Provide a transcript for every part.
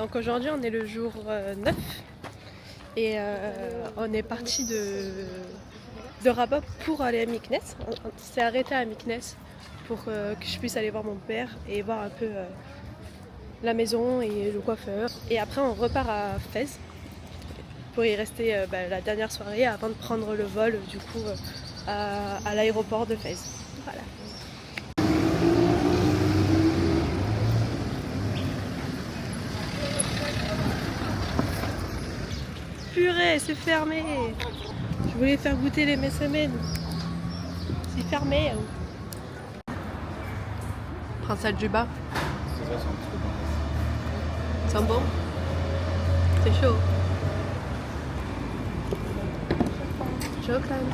Donc aujourd'hui on est le jour 9 et on est parti de Rabat pour aller à Meknès. On s'est arrêté à Meknès pour que je puisse aller voir mon père et voir un peu la maison et le coiffeur. Et après on repart à Fès pour y rester la dernière soirée avant de prendre le vol du coup à l'aéroport de Fès. Voilà. Purée, c'est fermé. Je voulais faire goûter les messemen. C'est fermé. Prince Al-Juba. C'est bon. C'est chaud. Chaud quand même.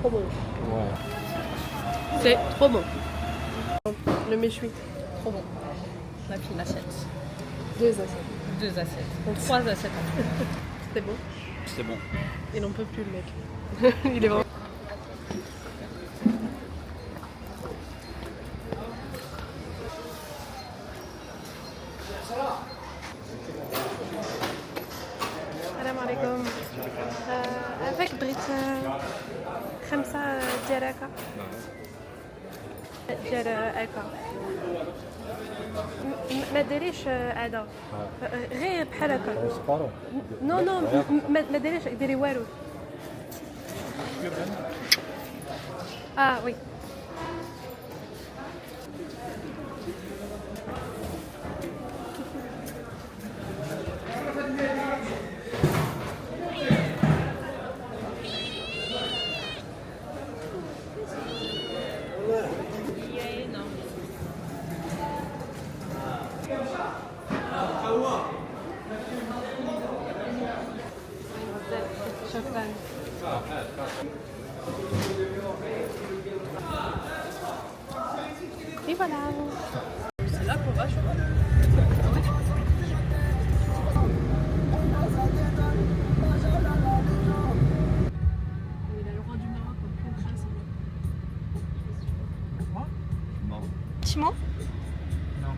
Trop bon. Ouais. C'est trop bon. Le méchoui. Trop bon. On a pris une assiette. 2 assiettes. 2 assiettes. Donc 3 assiettes. C'était bon. C'est bon. Il n'en peut plus le mec. Il est vraiment. Salam alaikum. Avec Britt خمسة ديال هكا ديال هكا ما ديريش هذا غير بحال هكا نو نو ما ديريش ديري والو وي شكرا et voilà c'est là qu'on va il a le roi du Maroc en pleine trace. Non. Timon? Non.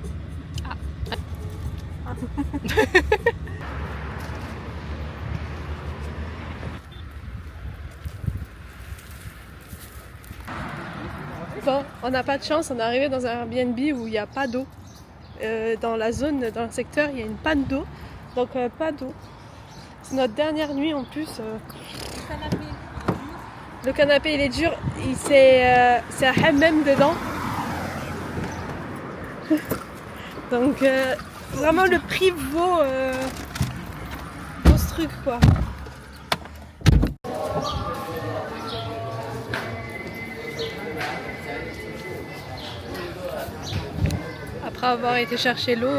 Bon, on n'a pas de chance, on est arrivé dans un Airbnb où il n'y a pas d'eau. Dans la zone, dans le secteur, il y a une panne d'eau. Donc pas d'eau. C'est notre dernière nuit en plus. Le canapé il est dur, c'est un hammam dedans. Donc vraiment le prix vaut ce truc quoi. Après avoir été chercher l'eau,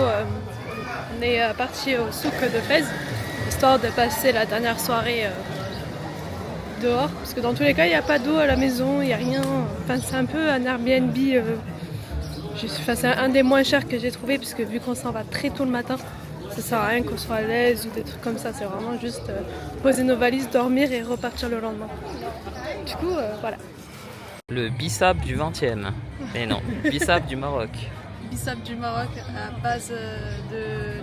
on est parti au souk de Fès, histoire de passer la dernière soirée dehors. Parce que dans tous les cas, il n'y a pas d'eau à la maison, il n'y a rien. Enfin, c'est un peu un Airbnb. C'est un des moins chers que j'ai trouvé, puisque vu qu'on s'en va très tôt le matin, ça sert à rien qu'on soit à l'aise ou des trucs comme ça. C'est vraiment juste poser nos valises, dormir et repartir le lendemain. Du coup, voilà. Le bissap du 20e. Mais non, bissap du Maroc. Bissap du Maroc à base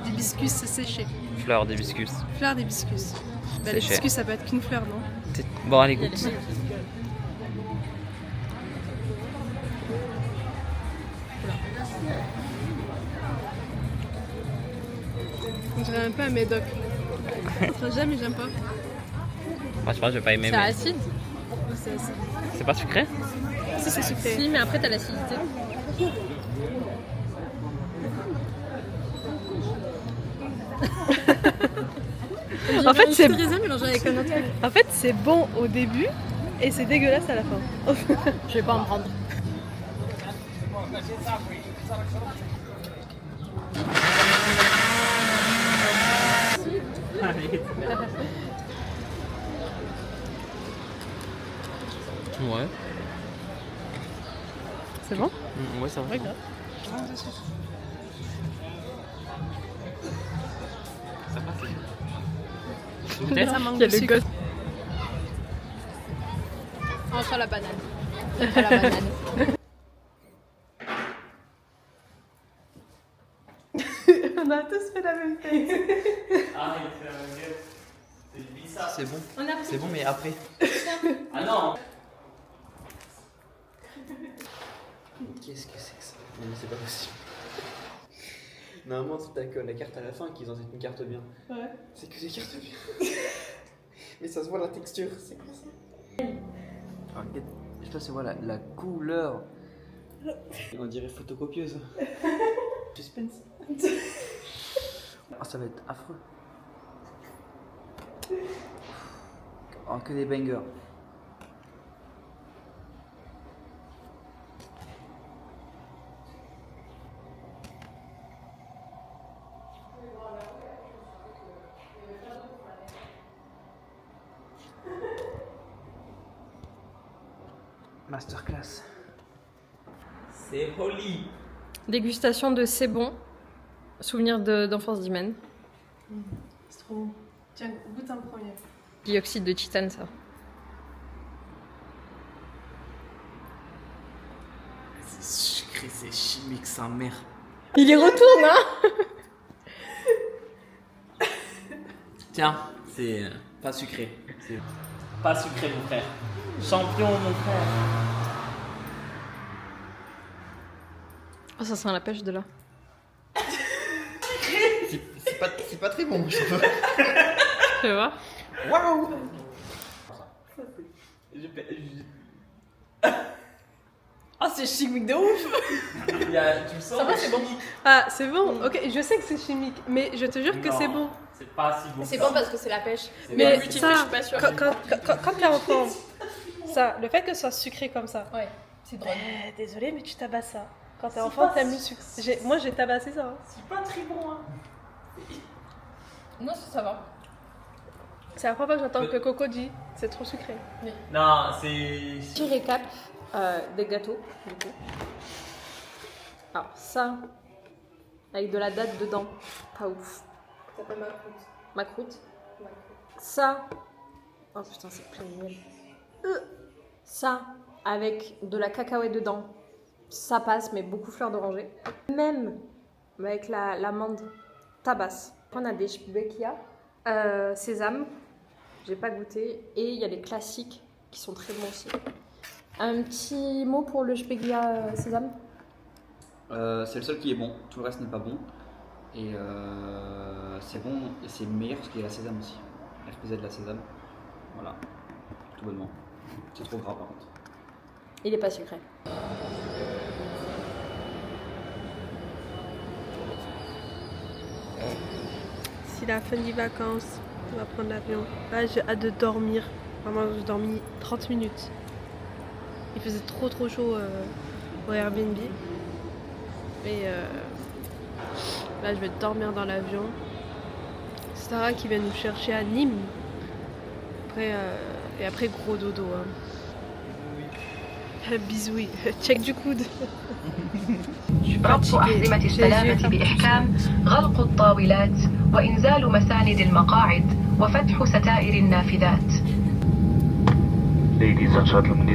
d'hibiscus séché. Fleur d'hibiscus. Fleur d'hibiscus. Bah, l'hibiscus ça peut être qu'une fleur, non? Bon, allez, goûte. On dirait un peu un médoc. Jamais, j'aime pas. Moi, je pense que je vais pas aimer. C'est Mais... acide. C'est acide. C'est pas sucré? Si, c'est sucré. Si, mais après t'as l'acidité. En fait, c'est mélangé avec un autre truc. en fait, c'est bon au début et c'est dégueulasse à la fin. Je vais pas en prendre. Ouais. C'est bon? Ouais, ça va. Regarde. Ça passe. Ça manque de sucre. Enfin la banane. Enfin la banane. On a tous fait la même tête. Ah, il fait la même gueule. C'est du bissap. C'est bon. On a C'est bon, mais après. Ah non. Qu'est-ce que c'est que ça? Non, mais c'est pas possible. Normalement, t'as que la carte à la fin qui est censée être une carte bien. Ouais. C'est que des cartes bien. Mais ça se voit la texture, c'est quoi ça? Ah, regarde, je sais pas si on voit la couleur. On dirait photocopieuse. Suspense. Ah, ça va être affreux. Oh, que des bangers. Masterclass. C'est Holly. Dégustation de C'est bon. Souvenir d'enfance d'Imen. C'est trop bon. Tiens, goûte un premier. Dioxyde de titane, ça. C'est sucré, c'est chimique, sa mère. Il y retourne, hein. Tiens, c'est pas sucré. C'est pas sucré, mon frère. Champion, mon frère. Oh, ça sent la pêche de là. C'est pas très bon, je trouve. Tu vas voir. Waouh! Ah, c'est chimique de ouf. Tu le sens? Ça va, c'est bon. Ah, c'est bon. Ok, je sais que c'est chimique, mais je te jure que Non, c'est bon. C'est pas si bon. C'est que ça. bon parce que c'est la pêche. Mais vu que tu ça, fais, je suis pas sûre. quand t'es enfant, ça, le fait que ce soit sucré comme ça. Ouais, c'est drôle. Désolée, mais tu tabasses ça. Quand t'es enfant, t'aimes le sucre. Moi, j'ai tabassé ça. Hein. C'est pas très bon, hein. Non, ça va. C'est la première fois que j'entends que Coco dit c'est trop sucré. Non, c'est. Petit récap des gâteaux, du coup. Alors, ça, avec de la date dedans, pas ouf. Ça s'appelle ma croûte. Ma croûte. Ça, oh putain, c'est plein de miel. Ça, avec de la cacahuète dedans, ça passe, mais beaucoup fleur d'oranger. Même avec l'amande, tabasse. On a des Spekia, sésame, j'ai pas goûté, et il y a les classiques qui sont très bons aussi. Un petit mot pour le Spekia sésame? C'est le seul qui est bon, tout le reste n'est pas bon. Et c'est bon et c'est meilleur parce qu'il y a la sésame aussi. RPZ de la sésame. Voilà, tout bonnement. C'est trop gras par contre. Il est pas sucré. C'est la fin des vacances, on va prendre l'avion. Là, j'ai hâte de dormir. Vraiment, j'ai dormi 30 minutes. Il faisait trop chaud au Airbnb. Et là, je vais dormir dans l'avion. C'est Sarah qui vient nous chercher à Nîmes. Et après, gros dodo. Hein. Bisous, check du coude. Je suis ربط fatiguée. أحزمة السلامة بإحكام، غلق الطاولات، وإنزال مساند المقاعد، وفتح ستائر النافذات. Ladies and gentlemen,